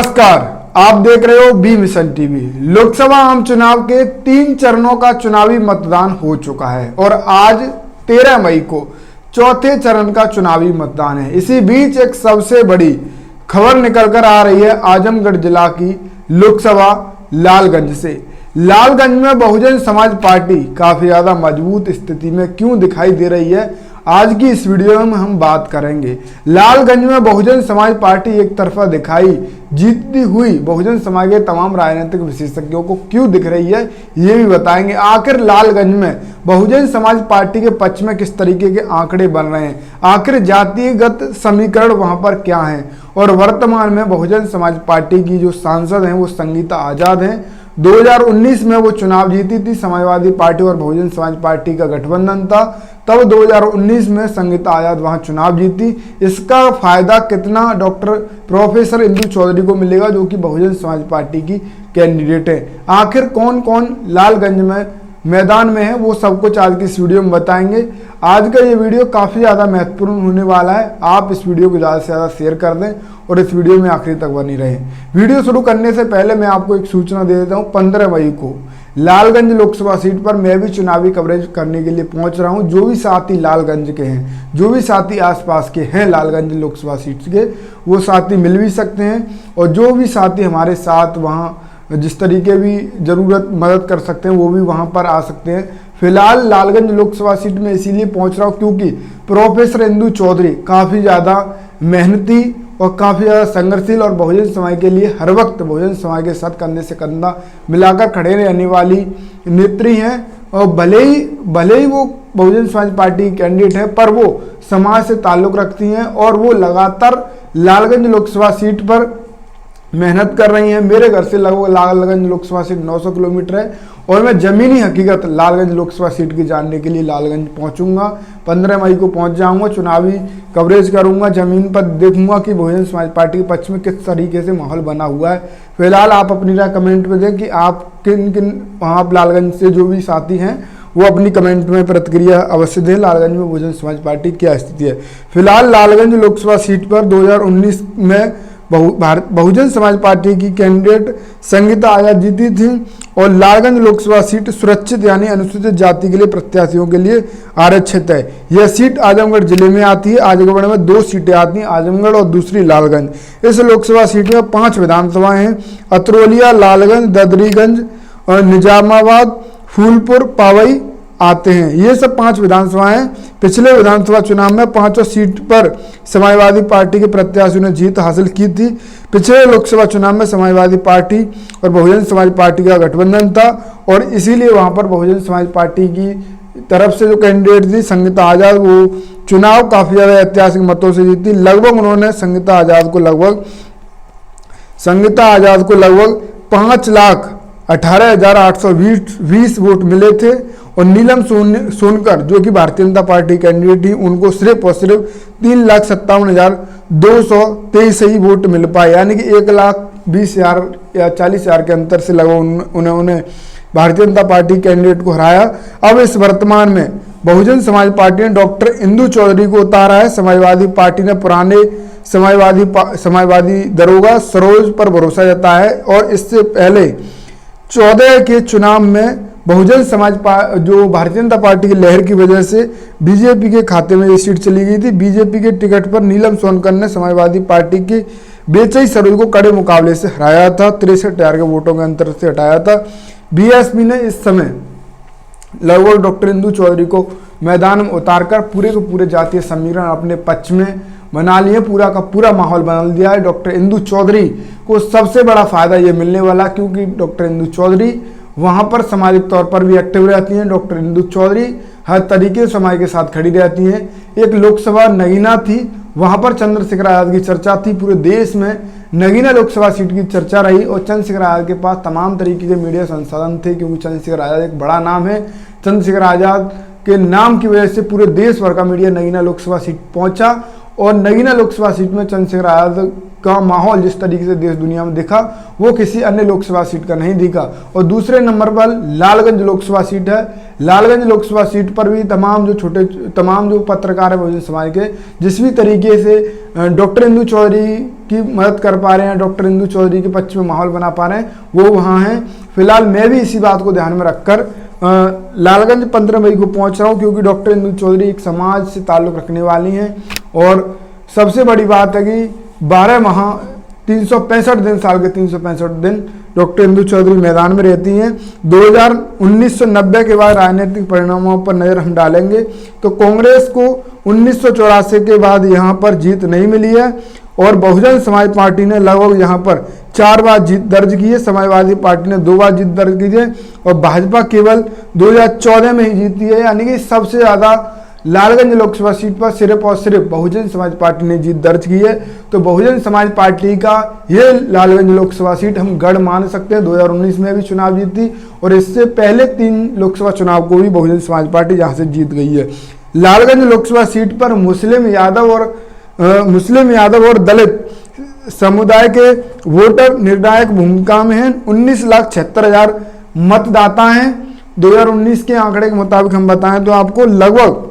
नमस्कार, आप देख रहे हो बी मिशन टीवी। लोकसभा आम चुनाव के 3 चरणों का चुनावी मतदान हो चुका है और आज 13 मई को चौथे चरण का चुनावी मतदान है। इसी बीच एक सबसे बड़ी खबर निकलकर आ रही है आजमगढ़ जिला की लोकसभा लालगंज से। लालगंज में बहुजन समाज पार्टी काफी ज्यादा मजबूत स्थिति में क्यों दिखाई दे रही है, आज की इस वीडियो में हम बात करेंगे। लालगंज में बहुजन समाज पार्टी एक तरफा दिखाई जीतती हुई बहुजन समाज के तमाम राजनीतिक विशेषज्ञों को क्यों दिख रही है, ये भी बताएंगे। आखिर लालगंज में बहुजन समाज पार्टी के पक्ष में किस तरीके के आंकड़े बन रहे हैं, आखिर जातिगत समीकरण वहां पर क्या है, और वर्तमान में बहुजन समाज पार्टी की जो सांसद हैं वो संगीता आजाद हैं। 2019 में वो चुनाव जीती थी, समाजवादी पार्टी और बहुजन समाज पार्टी का गठबंधन था, तब 2019 में संगीता आजाद वहां चुनाव जीती। इसका फायदा कितना डॉक्टर प्रोफेसर इंदु चौधरी को मिलेगा, जो कि बहुजन समाज पार्टी की कैंडिडेट है। आखिर कौन कौन लालगंज में मैदान में है, वो सब कुछ आज की इस वीडियो में बताएंगे। आज का ये वीडियो काफ़ी ज़्यादा महत्वपूर्ण होने वाला है, आप इस वीडियो को ज़्यादा से ज़्यादा शेयर कर दें और इस वीडियो में आखिरी तक बनी रहें। वीडियो शुरू करने से पहले मैं आपको एक सूचना दे देता हूँ। 15 मई को लालगंज लोकसभा सीट पर मैं भी चुनावी कवरेज करने के लिए पहुंच रहा हूं। जो भी साथी लालगंज के हैं, जो भी साथी आसपास के हैं लालगंज लोकसभा सीट के, वो साथी मिल भी सकते हैं, और जो भी साथी हमारे साथ वहां जिस तरीके भी ज़रूरत मदद कर सकते हैं वो भी वहां पर आ सकते हैं। फिलहाल लालगंज लोकसभा सीट में इसीलिए पहुंच रहा हूं क्योंकि प्रोफेसर इंदु चौधरी काफ़ी ज़्यादा मेहनती और काफ़ी ज़्यादा संघर्षशील और बहुजन समाज के लिए हर वक्त बहुजन समाज के साथ कंधे से कंधा मिलाकर खड़े रहने वाली नेत्री हैं। और भले ही वो बहुजन समाज पार्टी की कैंडिडेट है, पर वो समाज से ताल्लुक़ रखती हैं और वो लगातार लालगंज लोकसभा सीट पर मेहनत कर रही हैं। मेरे घर से लगभग लालगंज लोकसभा सीट 900 किलोमीटर है और मैं ज़मीनी हकीकत लालगंज लोकसभा सीट की जानने के लिए लालगंज पहुंचूंगा। 15 मई को पहुंच जाऊंगा, चुनावी कवरेज करूंगा, ज़मीन पर देखूंगा कि बहुजन समाज पार्टी के पक्ष में किस तरीके से माहौल बना हुआ है। फिलहाल आप अपनी राय कमेंट में दें कि आप किन वहाँ लालगंज से जो भी साथी हैं वो अपनी कमेंट में प्रतिक्रिया अवश्य दें। लालगंज में बहुजन समाज पार्टी क्या स्थिति है। फिलहाल लालगंज लोकसभा सीट पर 2019 में बहुजन समाज पार्टी की कैंडिडेट संगीता आजाद जीती थी और लालगंज लोकसभा सीट सुरक्षित यानी अनुसूचित जाति के लिए प्रत्याशियों के लिए आरक्षित है। यह सीट आजमगढ़ जिले में आती है। आजमगढ़ में 2 सीटें आती हैं, आजमगढ़ और दूसरी लालगंज। इस लोकसभा सीट में 5 विधानसभाएं हैं, अतरौलिया, लालगंज, ददरीगंज और निजामाबाद, फूलपुर, पावई आते हैं। ये सब 5 विधानसभाएं। पिछले विधानसभा चुनाव में 5 सीट पर समाजवादी पार्टी के प्रत्याशियों ने जीत हासिल की थी। पिछले लोकसभा चुनाव में समाजवादी पार्टी और बहुजन समाज पार्टी का गठबंधन था और इसीलिए वहां पर बहुजन समाज पार्टी की तरफ से जो कैंडिडेट थी संगीता आजाद, वो चुनाव काफ़ी ज़्यादा ऐतिहासिक मतों से जीती। लगभग उन्होंने संगीता आजाद को लगभग 5,18,820 वोट मिले थे और नीलम सोनकर जो कि भारतीय जनता पार्टी कैंडिडेट थी, उनको सिर्फ और सिर्फ 3,57,223 ही वोट मिल पाए, यानी कि 1,20,000 या 40,000 के अंतर से लगभग उन्हें भारतीय जनता पार्टी कैंडिडेट को हराया। अब इस वर्तमान में बहुजन समाज पार्टी ने डॉक्टर इंदु चौधरी को उतारा है। समाजवादी पार्टी ने पुराने समाजवादी दरोगा सरोज पर भरोसा जताया है और इससे पहले 14 के चुनाव में बहुजन समाज जो भारतीय जनता पार्टी की लहर की वजह से बीजेपी के खाते में ये सीट चली गई थी। बीजेपी के टिकट पर नीलम सोनकर ने समाजवादी पार्टी के बेचई सरोज को कड़े मुकाबले से हराया था, 63,000 के वोटों के अंतर से हटाया था। बीएसपी ने इस समय लगभग डॉक्टर इंदु चौधरी को मैदान में उतारकर पूरे के पूरे जातीय समीकरण अपने पक्ष में बना लिए, पूरा का पूरा माहौल बना दिया है। डॉक्टर इंदु चौधरी को सबसे बड़ा फायदा ये मिलने वाला, क्योंकि डॉक्टर इंदु चौधरी वहाँ पर सामाजिक तौर पर भी एक्टिव रहती हैं। डॉक्टर इंदु चौधरी हर तरीके से समाज के साथ खड़ी रहती हैं। एक लोकसभा नगीना थी, वहाँ पर चंद्रशेखर आजाद की चर्चा थी, पूरे देश में नगीना लोकसभा सीट की चर्चा रही और चंद्रशेखर आजाद के पास तमाम तरीके के मीडिया संसाधन थे, क्योंकि चंद्रशेखर आजाद एक बड़ा नाम है। चंद्रशेखर आजाद के नाम की वजह से पूरे देश भर का मीडिया नगीना लोकसभा सीट पहुंचा और नगीना लोकसभा सीट में चंद्रशेखर आजाद का माहौल जिस तरीके से देश दुनिया में दिखा वो किसी अन्य लोकसभा सीट का नहीं दिखा। और दूसरे नंबर पर लालगंज लोकसभा सीट है। लालगंज लोकसभा सीट पर भी तमाम जो पत्रकार है बहुजन समाज के जिस भी तरीके से डॉक्टर इंदु चौधरी की मदद कर पा रहे हैं, डॉक्टर इंदु चौधरी के पक्ष में माहौल बना पा रहे हैं, वो वहाँ हैं। फिलहाल मैं भी इसी बात को ध्यान में रखकर लालगंज 15 मई को पहुंच रहा हूं, क्योंकि डॉक्टर इंदु चौधरी एक समाज से ताल्लुक़ रखने वाली हैं। और सबसे बड़ी बात है कि 12 माह 365 दिन, साल के 365 दिन डॉक्टर इंदु चौधरी मैदान में रहती हैं। 1990 के बाद राजनीतिक परिणामों पर नज़र हम डालेंगे तो कांग्रेस को 1984 के बाद यहाँ पर जीत नहीं मिली है और बहुजन समाज पार्टी ने लगभग यहाँ पर 4 बार जीत दर्ज की है, समाजवादी पार्टी ने 2 बार जीत दर्ज की है और भाजपा केवल 2014 में ही जीती है। यानी कि सबसे ज़्यादा लालगंज लोकसभा सीट पर सिर्फ और सिर्फ बहुजन समाज पार्टी ने जीत दर्ज की है। तो बहुजन समाज पार्टी का ये लालगंज लोकसभा सीट हम गढ़ मान सकते हैं। 2019 में भी चुनाव जीती और इससे पहले 3 लोकसभा चुनाव को भी बहुजन समाज पार्टी यहाँ से जीत गई है। लालगंज लोकसभा सीट पर मुस्लिम यादव और दलित समुदाय के वोटर निर्णायक भूमिका में हैं। 19,76,000 मतदाता हैं। 2019 के आंकड़े के मुताबिक हम बताएं तो आपको लगभग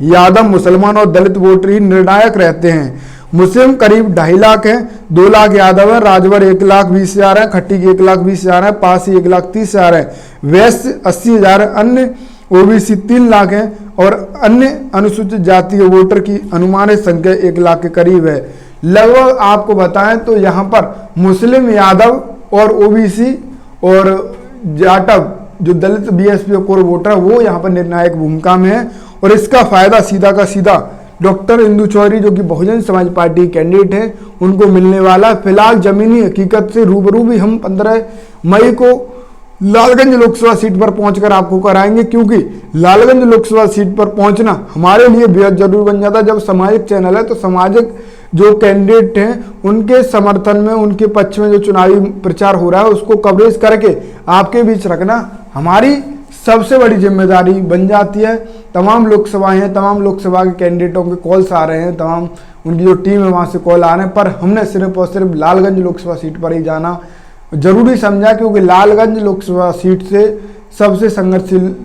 यादव, मुसलमान और दलित वोटर ही निर्णायक रहते हैं। मुस्लिम करीब 2.5 लाख हैं, 2 लाख यादव है, राजभर 1,20,000 है, खट्टी की 1,20,000 है, पासी 1,30,000 है, वैश्य 80,000 है, अन्य ओबीसी 3 लाख हैं और अन्य अनुसूचित जाति के वोटर की अनुमानित संख्या 1 लाख के करीब है। लगभग आपको बताएं तो यहाँ पर मुस्लिम, यादव और ओबीसी और जाटव जो दलित बीएसपी और कोर वोटर है वो यहाँ पर निर्णायक भूमिका में है। और इसका फायदा सीधा का सीधा डॉक्टर इंदु चौधरी जो कि बहुजन समाज पार्टी कैंडिडेट है उनको मिलने वाला। फिलहाल जमीनी हकीकत से रूबरू भी हम 15 मई को लालगंज लोकसभा सीट पर पहुंचकर आपको कराएंगे, क्योंकि लालगंज लोकसभा सीट पर पहुंचना हमारे लिए बेहद जरूरी बन जाता है। जब सामाजिक चैनल है तो सामाजिक जो कैंडिडेट हैं उनके समर्थन में, उनके पक्ष में जो चुनावी प्रचार हो रहा है उसको कवरेज करके आपके बीच रखना हमारी सबसे बड़ी जिम्मेदारी बन जाती है। तमाम लोकसभाएं हैं, तमाम लोकसभा के कैंडिडेटों के कॉल्स आ रहे हैं, तमाम उनकी जो टीम है वहाँ से कॉल आ रहे हैं, पर हमने सिर्फ और सिर्फ लालगंज लोकसभा सीट पर ही जाना जरूरी समझा, क्योंकि लालगंज लोकसभा सीट से सबसे संघर्षशील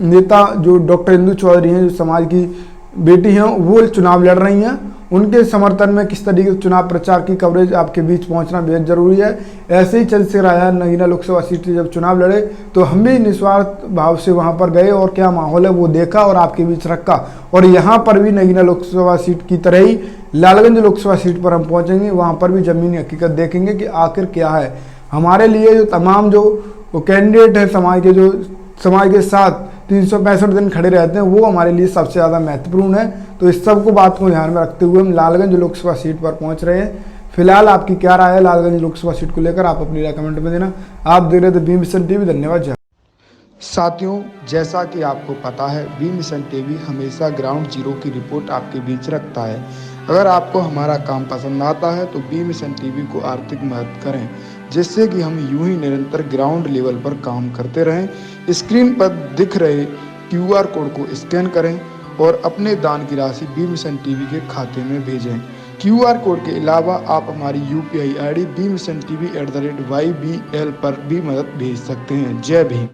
नेता जो डॉक्टर इंदु चौधरी हैं, जो समाज की बेटी हैं, वो चुनाव लड़ रही हैं। उनके समर्थन में किस तरीके से चुनाव प्रचार की कवरेज आपके बीच पहुंचना बेहद जरूरी है। ऐसे ही चल से रहा है। नगीना लोकसभा सीट से जब चुनाव लड़े तो हम भी निस्वार्थ भाव से वहां पर गए और क्या माहौल है वो देखा और आपके बीच रखा। और यहाँ पर भी नगीना लोकसभा सीट की तरह ही लालगंज लोकसभा सीट पर हम पहुँचेंगे, वहाँ पर भी जमीनी हकीकत देखेंगे कि आखिर क्या है। हमारे लिए जो तमाम जो कैंडिडेट हैं समाज के साथ 365 दिन खड़े रहते हैं वो हमारे लिए सबसे ज़्यादा महत्वपूर्ण है। तो इस सब को बात को ध्यान में रखते हुए हम लालगंज लोकसभा सीट पर पहुंच रहे हैं। फिलहाल आपकी क्या राय है लालगंज लोकसभा सीट को लेकर, आप अपनी राय कमेंट में देना। आप देख रहे थे बी मिशन टीवी। धन्यवाद। साथियों, जैसा कि आपको पता है बी मिशन टीवी हमेशा ग्राउंड जीरो की रिपोर्ट आपके बीच रखता है। अगर आपको हमारा काम पसंद आता है तो बी मिशन टीवी को आर्थिक मदद करें, जिससे कि हम यूं ही निरंतर ग्राउंड लेवल पर काम करते रहें। स्क्रीन पर दिख रहे QR कोड को स्कैन करें और अपने दान की राशि बी मिशन टीवी के खाते में भेजें। QR कोड के अलावा आप हमारी UPI ID BMissionTV@YBL पर भी मदद भेज सकते हैं। जय भीम।